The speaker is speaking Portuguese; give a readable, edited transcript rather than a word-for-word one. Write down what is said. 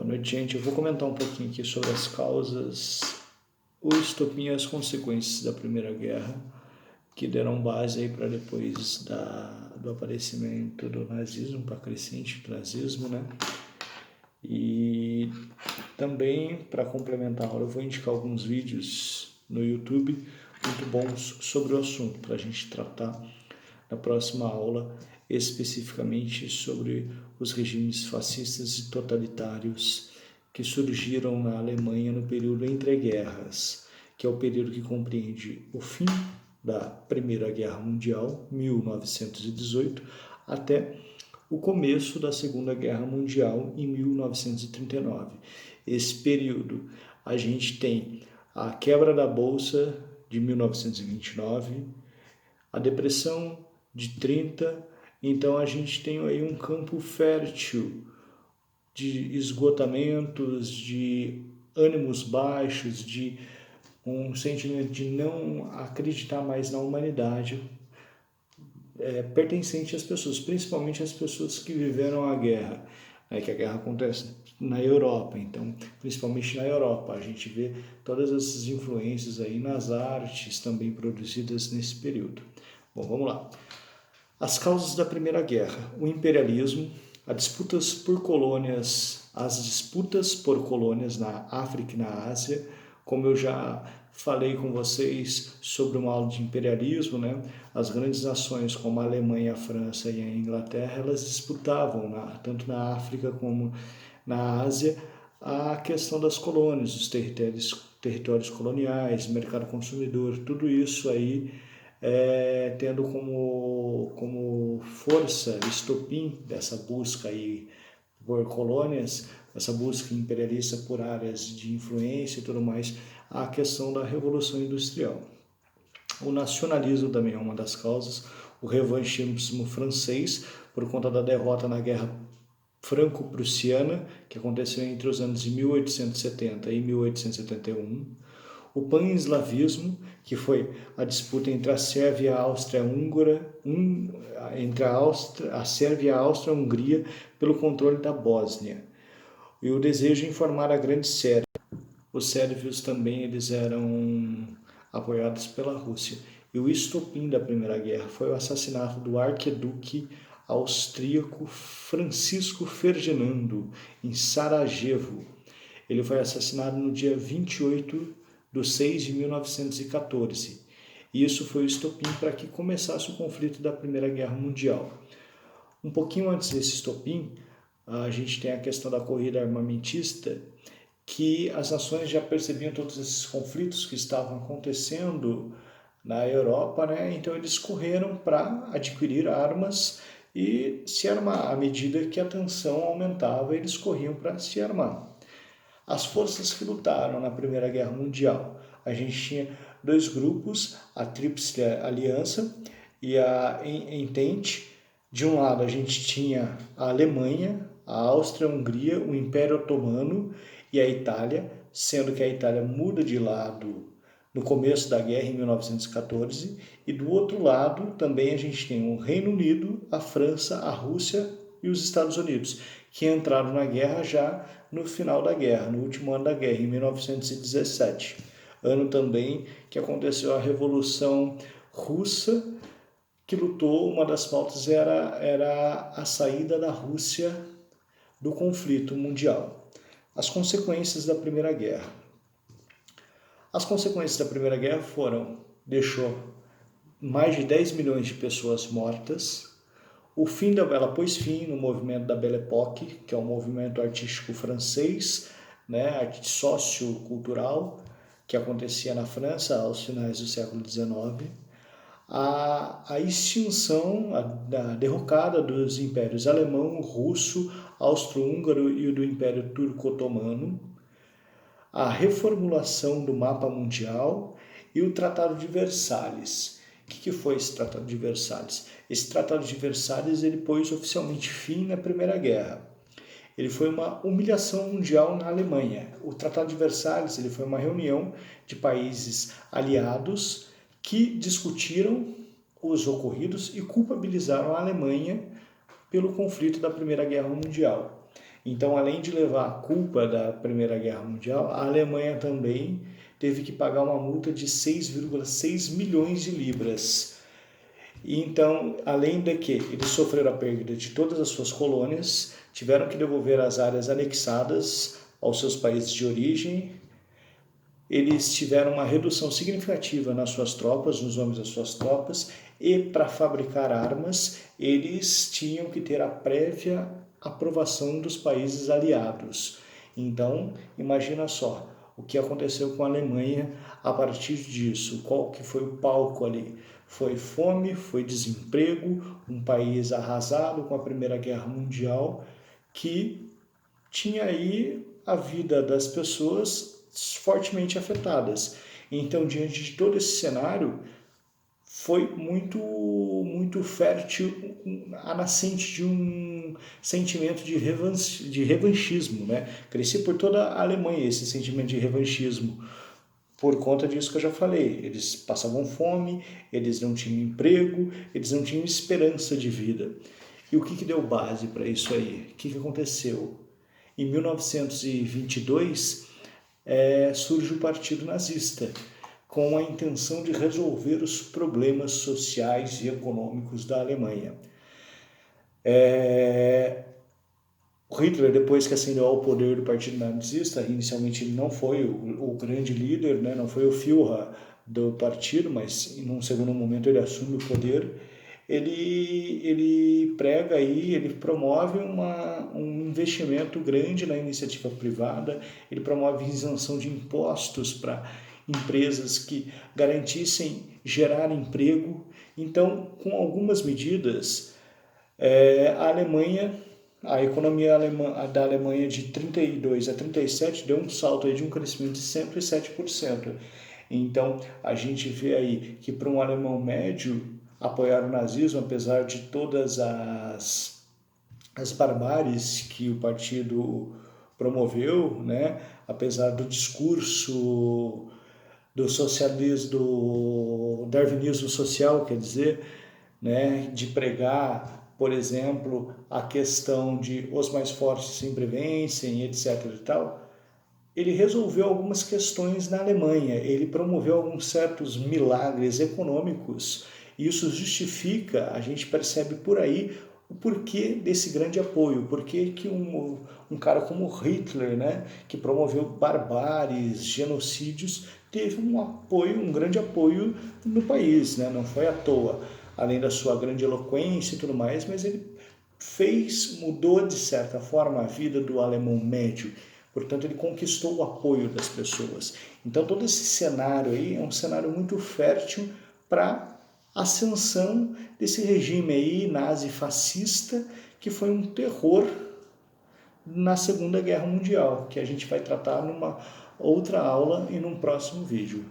Boa noite, gente. Eu vou comentar um pouquinho aqui sobre as causas, o estopim e as consequências da Primeira Guerra, que deram base aí para depois do aparecimento do nazismo, para crescente do nazismo, né? E também, para complementar a aula, eu vou indicar alguns vídeos no YouTube muito bons sobre o assunto, para a gente tratar na próxima aula especificamente sobre os regimes fascistas e totalitários que surgiram na Alemanha no período entre guerras, que é o período que compreende o fim da Primeira Guerra Mundial, 1918, até o começo da Segunda Guerra Mundial, em 1939. Esse período a gente tem a quebra da Bolsa de 1929, a Depressão de 30, então a gente tem aí um campo fértil de esgotamentos, de ânimos baixos, de um sentimento de não acreditar mais na humanidade, pertencente às pessoas, principalmente às pessoas que viveram a guerra, que a guerra acontece na Europa, então, principalmente na Europa, a gente vê todas essas influências aí nas artes também produzidas nesse período. Bom, vamos lá. As causas da Primeira Guerra: o imperialismo, as disputas por colônias na África e na Ásia. Como eu já falei com vocês sobre uma aula de imperialismo, né? As grandes nações como a Alemanha, a França e a Inglaterra, elas disputavam, tanto na África como na Ásia, a questão das colônias, dos territórios coloniais, mercado consumidor, tudo isso aí tendo como força, estopim dessa busca aí por colônias, essa busca imperialista por áreas de influência e tudo mais, a questão da Revolução Industrial. O nacionalismo também é uma das causas, o revanchismo francês, por conta da derrota na Guerra Franco-Prussiana, que aconteceu entre os anos de 1870 e 1871, o pan-eslavismo, que foi a disputa entre a Sérvia e a Áustria-Húngara, entre a Sérvia e a Áustria-Hungria pelo controle da Bósnia, e o desejo de formar a Grande Sérvia. Os sérvios também eles eram apoiados pela Rússia. E o estopim da Primeira Guerra foi o assassinato do arquiduque austríaco Francisco Ferdinando, em Sarajevo. Ele foi assassinado no dia 28/6/1914. E isso foi o estopim para que começasse o conflito da Primeira Guerra Mundial. Um pouquinho antes desse estopim, a gente tem a questão da corrida armamentista, que as nações já percebiam todos esses conflitos que estavam acontecendo na Europa, né? Então eles correram para adquirir armas e se armar. À medida que a tensão aumentava, eles corriam para se armar. As forças que lutaram na Primeira Guerra Mundial, a gente tinha dois grupos, a Tríplice Aliança e a Entente. De um lado a gente tinha a Alemanha, a Áustria-Hungria, o Império Otomano e a Itália, sendo que a Itália muda de lado no começo da guerra, em 1914, e do outro lado também a gente tem o Reino Unido, a França, a Rússia e os Estados Unidos, que entraram na guerra já no final da guerra, no último ano da guerra, em 1917. Ano também que aconteceu a Revolução Russa, que lutou, uma das pautas era a saída da Rússia do conflito mundial. As consequências da Primeira Guerra. As consequências da Primeira Guerra deixou mais de 10 milhões de pessoas mortas. Ela pôs fim no movimento da Belle Époque, que é um movimento artístico francês, né, sociocultural, que acontecia na França aos finais do século XIX. A extinção, a derrocada dos impérios alemão, russo, austro-húngaro e do Império Turco-Otomano, a reformulação do mapa mundial e o Tratado de Versalhes. O que foi esse Tratado de Versalhes? Esse Tratado de Versalhes ele pôs oficialmente fim na Primeira Guerra. Ele foi uma humilhação mundial na Alemanha. O Tratado de Versalhes ele foi uma reunião de países aliados que discutiram os ocorridos e culpabilizaram a Alemanha pelo conflito da Primeira Guerra Mundial. Então, além de levar a culpa da Primeira Guerra Mundial, a Alemanha também teve que pagar uma multa de 6,6 milhões de libras. E então, além de que eles sofreram a perda de todas as suas colônias, tiveram que devolver as áreas anexadas aos seus países de origem, eles tiveram uma redução significativa nas suas tropas, nos nomes das suas tropas, e para fabricar armas, eles tinham que ter a prévia aprovação dos países aliados. Então, imagina só o que aconteceu com a Alemanha a partir disso, qual que foi o palco ali. Foi fome, foi desemprego, um país arrasado com a Primeira Guerra Mundial, que tinha aí a vida das pessoas fortemente afetadas. Então, diante de todo esse cenário, foi muito fértil a nascente de um sentimento de revanchismo, né? Crescia por toda a Alemanha esse sentimento de revanchismo. Por conta disso que eu já falei, eles passavam fome, eles não tinham emprego, eles não tinham esperança de vida. E o que deu base para isso aí? O que aconteceu? Em 1922, surge o Partido Nazista, com a intenção de resolver os problemas sociais e econômicos da Alemanha. O Hitler, depois que ascendeu ao poder do Partido Nazista, inicialmente ele não foi o grande líder, né, não foi o Führer do partido, mas em um segundo momento ele assume o poder. Ele prega aí, ele promove um investimento grande na iniciativa privada, ele promove isenção de impostos para empresas que garantissem gerar emprego. Então, com algumas medidas, a economia da Alemanha de 32 a 37 deu um salto aí de um crescimento de 107%. Então, a gente vê aí que para um alemão médio, apoiar o nazismo, apesar de todas as barbáries que o partido promoveu, né? Apesar do discurso do socialismo, do darwinismo social, quer dizer, né? De pregar, por exemplo, a questão de os mais fortes sempre vencem, etc. e tal, ele resolveu algumas questões na Alemanha, ele promoveu alguns certos milagres econômicos, e isso justifica, a gente percebe por aí, o porquê desse grande apoio, porquê que um cara como Hitler, né, que promoveu barbáries, genocídios, teve um apoio, um grande apoio no país, né, não foi à toa, além da sua grande eloquência e tudo mais, mas ele mudou de certa forma a vida do alemão médio. Portanto, ele conquistou o apoio das pessoas. Então, todo esse cenário aí é um cenário muito fértil para a ascensão desse regime aí nazi-fascista, que foi um terror na Segunda Guerra Mundial, que a gente vai tratar numa outra aula e num próximo vídeo.